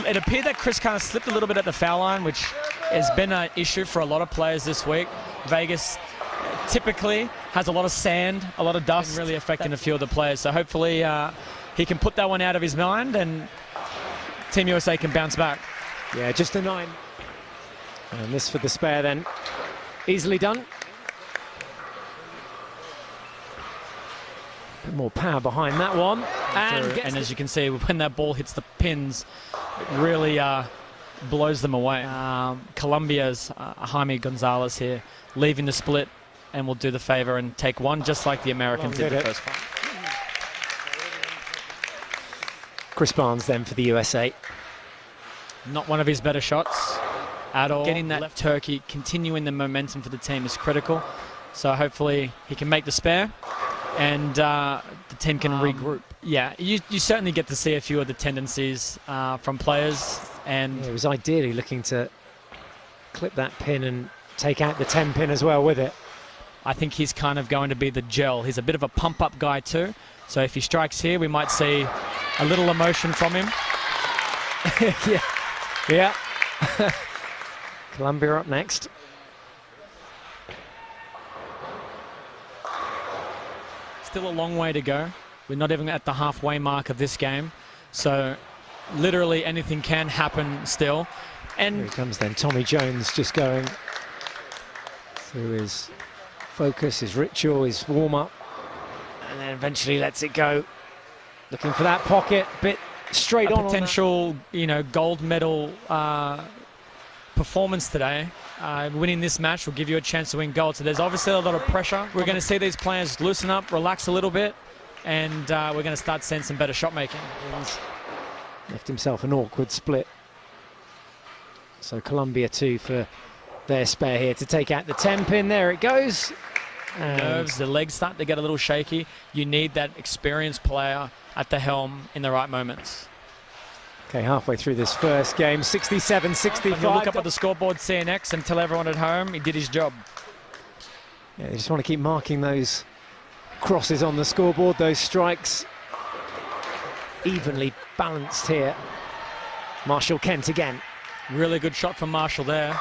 it appeared that Chris kind of slipped a little bit at the foul line, which has been an issue for a lot of players this week. Vegas typically has a lot of sand, a lot of dust, really affecting a few of the players. So hopefully he can put that one out of his mind and Team USA can bounce back. Yeah, just a 9. And this for the spare then. Easily done. Bit more power behind that one. And as you can see, when that ball hits the pins, it really blows them away. Colombia's Jaime Gonzalez here, leaving the split, and will do the favor and take one just like the Americans did the first one. Chris Barnes then for the USA. Not one of his better shots at all. Getting that left turkey, continuing the momentum for the team is critical. So hopefully he can make the spare and the team can regroup. Yeah, you certainly get to see a few of the tendencies from players. And he was ideally looking to clip that pin and take out the 10 pin as well with it. I think he's kind of going to be the gel. He's a bit of a pump-up guy too. So if he strikes here, we might see a little emotion from him. Yeah. Colombia up next. Still a long way to go. We're not even at the halfway mark of this game. So literally anything can happen still. And here he comes then, Tommy Jones just going through his focus, his ritual, his warm-up, and then eventually lets it go. Looking for that pocket, bit straight on. Potential, gold medal performance today. Winning this match will give you a chance to win gold. So there's obviously a lot of pressure. We're going to see these players loosen up, relax a little bit, and we're going to start seeing some better shot making. Left himself an awkward split. So Colombia 2 for their spare here to take out the 10 pin. There it goes. Nerves, the legs start to get a little shaky. You need that experienced player at the helm in the right moments. Okay, halfway through this first game, 67-65. Look up at the scoreboard, CNX, and tell everyone at home he did his job. Yeah, they just want to keep marking those crosses on the scoreboard, those strikes. Evenly balanced here. Marshall Kent again. Really good shot from Marshall there.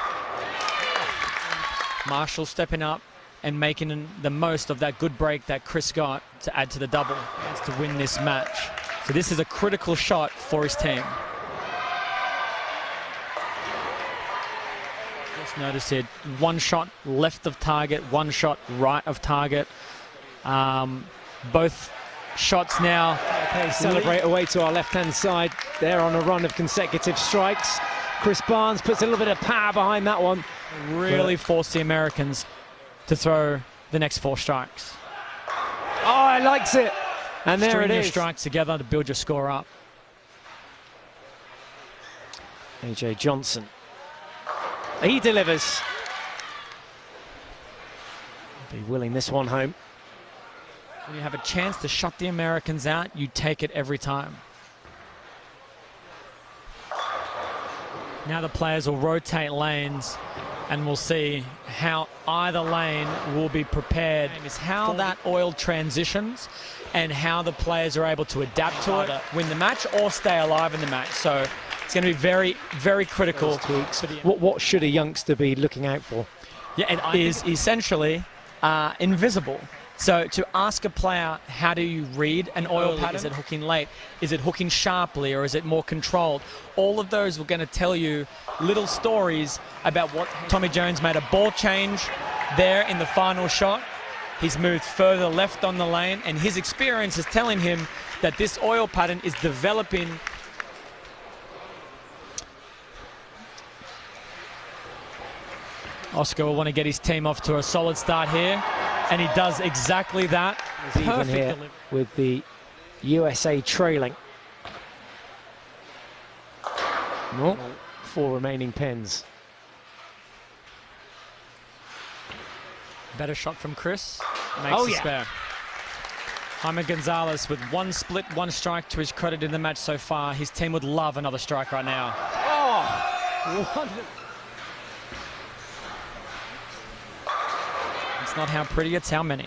Marshall stepping up and making the most of that good break that Chris got to add to the double to win this match. So this is a critical shot for his team. Just notice it, one shot left of target, one shot right of target. Both shots now. Okay, celebrate away to our left-hand side. They're on a run of consecutive strikes. Chris Barnes puts a little bit of power behind that one. Really forced the Americans to throw the next 4 strikes. Oh, he likes it. And there it is. String your strikes together to build your score up. AJ Johnson. He delivers. Be willing this one home. When you have a chance to shut the Americans out, you take it every time. Now the players will rotate lanes and we'll see how either lane will be prepared. Is how that oil transitions and how the players are able to adapt to it, win the match or stay alive in the match. So it's going to be very, very critical. What should a youngster be looking out for? Yeah, it is essentially invisible. So to ask a player, how do you read an oil pattern? Is it hooking late? Is it hooking sharply, or is it more controlled? All of those were going to tell you little stories about what Tommy Jones made a ball change there in the final shot. He's moved further left on the lane, and his experience is telling him that this oil pattern is developing. Oscar will want to get his team off to a solid start here. And he does exactly that. Even here with the USA trailing. No, 4 remaining pins. Better shot from Chris. Makes the spare. Jaime Gonzalez with 1 split, 1 strike to his credit in the match so far. His team would love another strike right now. Oh, wonderful. It's not how pretty, it's how many.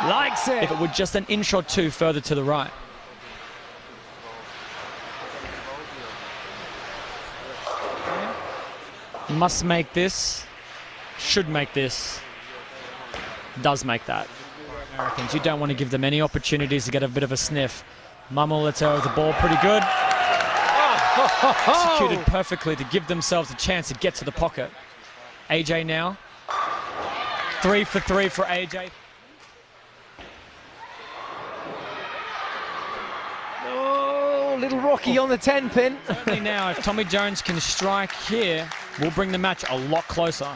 Likes it. if it were just an inch or two further to the right. Must make this, should make this, does make that. Americans, you don't want to give them any opportunities to get a bit of a sniff. Manuel lets out the ball pretty good. Executed perfectly to give themselves a chance to get to the pocket. AJ now. 3 for 3 for AJ. Oh, little Rocky on the 10 pin. Certainly now, if Tommy Jones can strike here, we'll bring the match a lot closer.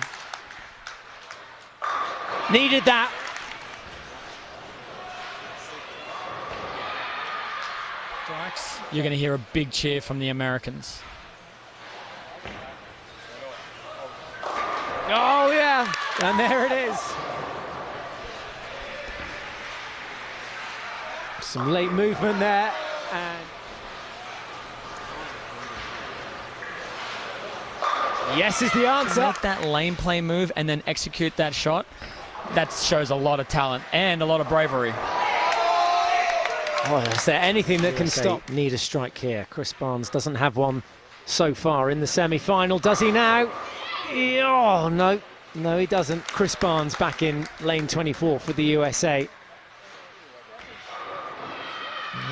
Needed that. Strikes. You're going to hear a big cheer from the Americans. Oh, yeah. And there it is. Some late movement there. And yes is the answer. Make that lane play move and then execute that shot. That shows a lot of talent and a lot of bravery. Oh, is there anything that can stop? Need a strike here. Chris Barnes doesn't have one so far in the semi-final. Does he now? Oh, no. No, he doesn't. Chris Barnes back in lane 24 for the USA.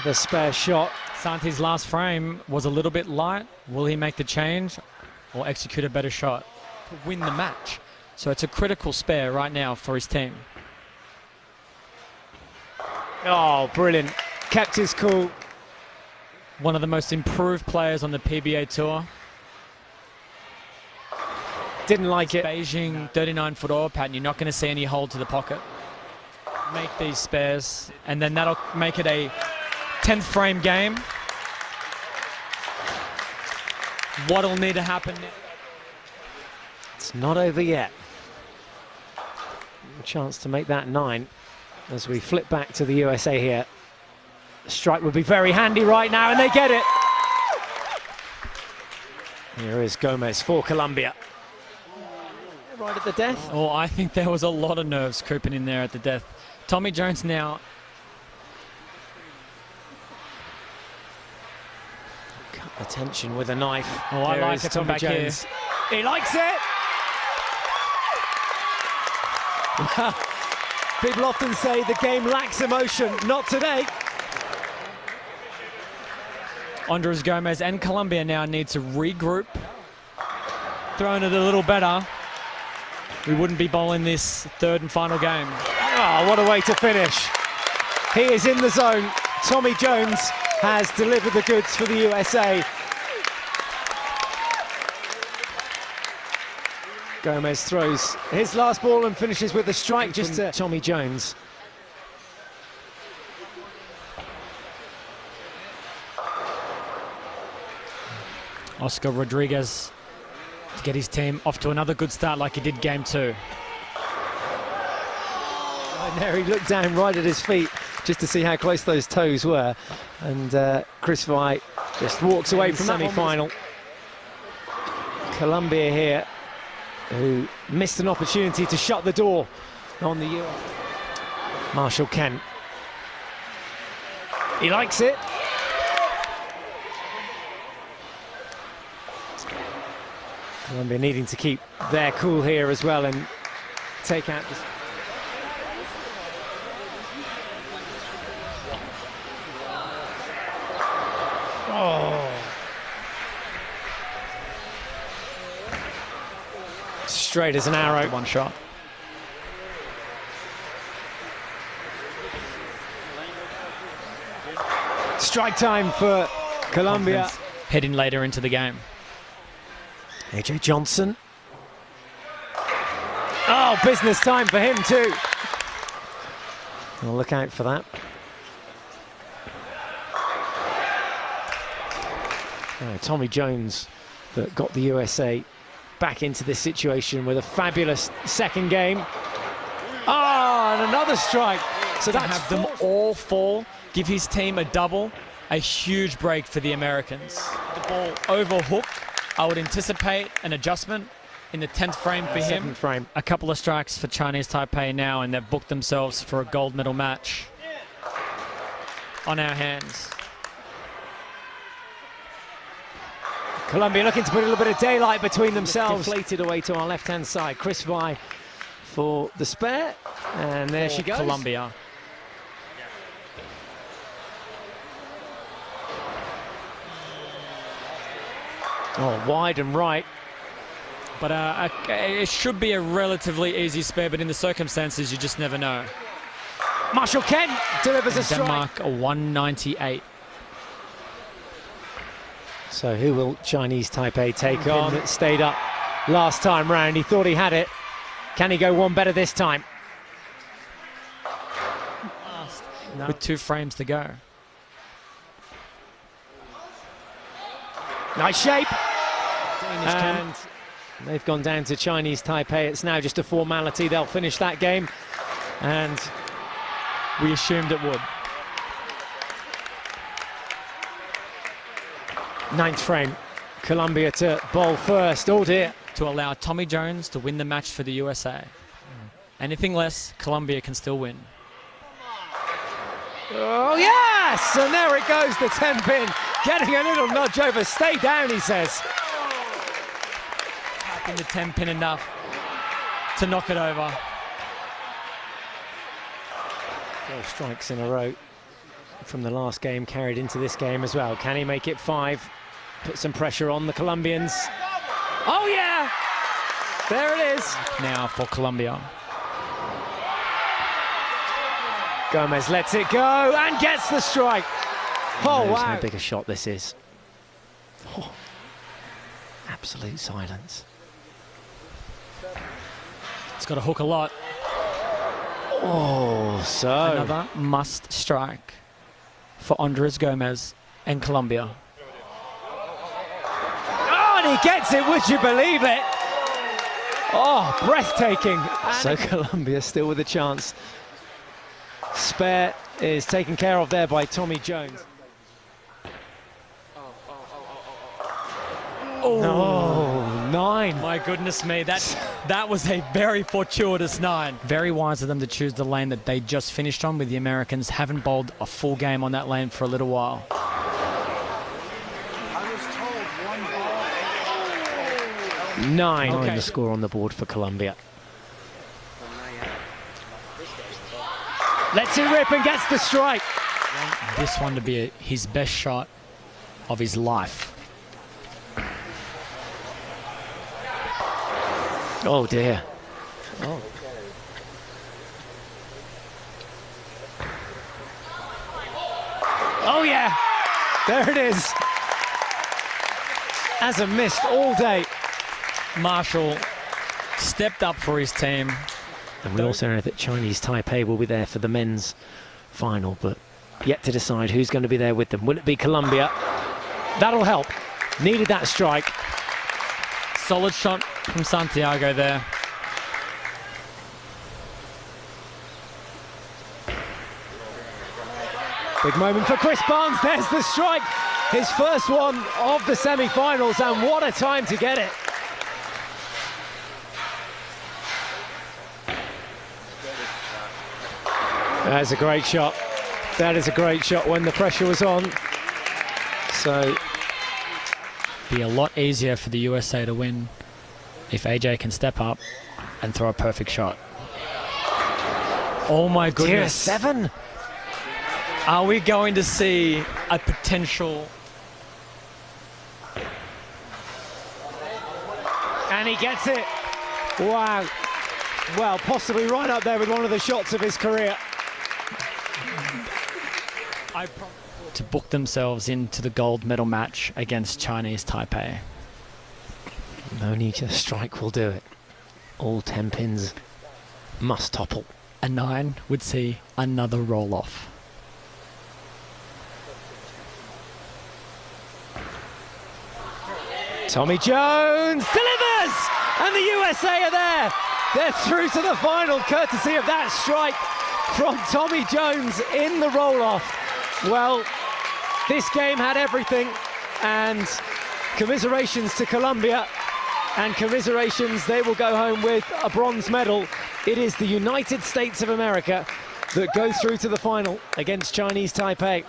The spare shot. Santi's last frame was a little bit light. Will he make the change or execute a better shot to win the match? So it's a critical spare right now for his team. Oh, brilliant. Kept his cool. One of the most improved players on the PBA Tour. Didn't like it. Beijing 39-foot oil pattern. You're not going to see any hold to the pocket. Make these spares, and then that'll make it a 10th frame game. What'll need to happen now? It's not over yet. A chance to make that 9 as we flip back to the USA here. The strike would be very handy right now, and they get it. Here is Gomez for Colombia. Right at the death. Oh, I think there was a lot of nerves creeping in there at the death. Tommy Jones now. Cut the tension with a knife. Oh, I There like is it from Tommy back Jones. here. He likes it. People often say the game lacks emotion. Not today. Andres Gomez and Colombia now need to regroup. Throwing it a little better. We wouldn't be bowling this third and final game. Oh, what a way to finish. He is in the zone. Tommy Jones has delivered the goods for the USA. Gomez throws his last ball and finishes with a strike just to Tommy Jones. Oscar Rodriguez to get his team off to another good start like he did game 2. And there he looked down right at his feet just to see how close those toes were. And Chris White just walks away from the semi-final. Colombia here, who missed an opportunity to shut the door on the US. Marshall Kent. He likes it. Colombia needing to keep their cool here as well and take out this. Oh. Straight as an arrow. One shot. Strike time for Colombia. Heading later into the game. AJ Johnson. Oh, business time for him too. We'll look out for that. Oh, Tommy Jones that got the USA back into this situation with a fabulous second game. Oh, and another strike. So To that's have them all fall, give his team a double, a huge break for the Americans. The ball overhooked. I would anticipate an adjustment, in the 10th frame for him. 7th frame. A couple of strikes for Chinese Taipei now, and they've booked themselves for a gold medal match on our hands. Colombia looking to put a little bit of daylight between themselves. Deflated away to our left-hand side. Chris Vi for the spare, and there she goes. Colombia. Oh, wide and right. But it should be a relatively easy spare, but in the circumstances, you just never know. Marshall Kent delivers a strike. Denmark a 198. So who will Chinese Taipei take on? It stayed up last time round. He thought he had it. Can he go one better this time? No. With 2 frames to go. Nice shape. And they've gone down to Chinese Taipei. It's now just a formality. They'll finish that game. And we assumed it would. 9th frame. Colombia to bowl first. Oh dear. To allow Tommy Jones to win the match for the USA. Anything less, Colombia can still win. Oh yes! And there it goes, the 10 pin. Getting a little nudge over. Stay down, he says. In the 10 pin enough to knock it over. 4 strikes in a row from the last game carried into this game as well. Can he make it 5? Put some pressure on the Colombians. Oh yeah! There it is. Now for Colombia. Gomez lets it go and gets the strike. Oh wow. How big a shot this is. Oh, absolute silence. It's got to hook a lot. Oh, so another must strike for Andres Gomez and Colombia. Oh, and he gets it, would you believe it? Oh, breathtaking. So Colombia still with a chance. Spare is taken care of there by Tommy Jones. Oh, no, 9. My goodness me, that was a very fortuitous 9. Very wise of them to choose the lane that they just finished on, with the Americans haven't bowled a full game on that lane for a little while. 9 okay. The score on the board for Colombia. Lets it rip and gets the strike. This one to be his best shot of his life. Oh dear. Oh. Oh yeah, there it is. Hasn't missed all day. Marshall stepped up for his team. And we also know that Chinese Taipei will be there for the men's final, but yet to decide who's going to be there with them. Will it be Colombia? That'll help. Needed that strike. Solid shot from Santiago there. Big moment for Chris Barnes. There's the strike. His first one of the semi-finals, and what a time to get it. That's a great shot. That is a great shot when the pressure was on. So be a lot easier for the USA to win if AJ can step up and throw a perfect shot. Oh my goodness. Tier 7. Are we going to see a potential? And he gets it. Wow. Well, possibly right up there with one of the shots of his career. To book themselves into the gold medal match against Chinese Taipei. Only a strike will do it. All 10 pins must topple. A 9 would see another roll-off. Tommy Jones delivers! And the USA are there! They're through to the final, courtesy of that strike from Tommy Jones in the roll-off. Well, this game had everything, and commiserations to Colombia. and commiserations. They will go home with a bronze medal. It is the United States of America that go through to the final against Chinese Taipei.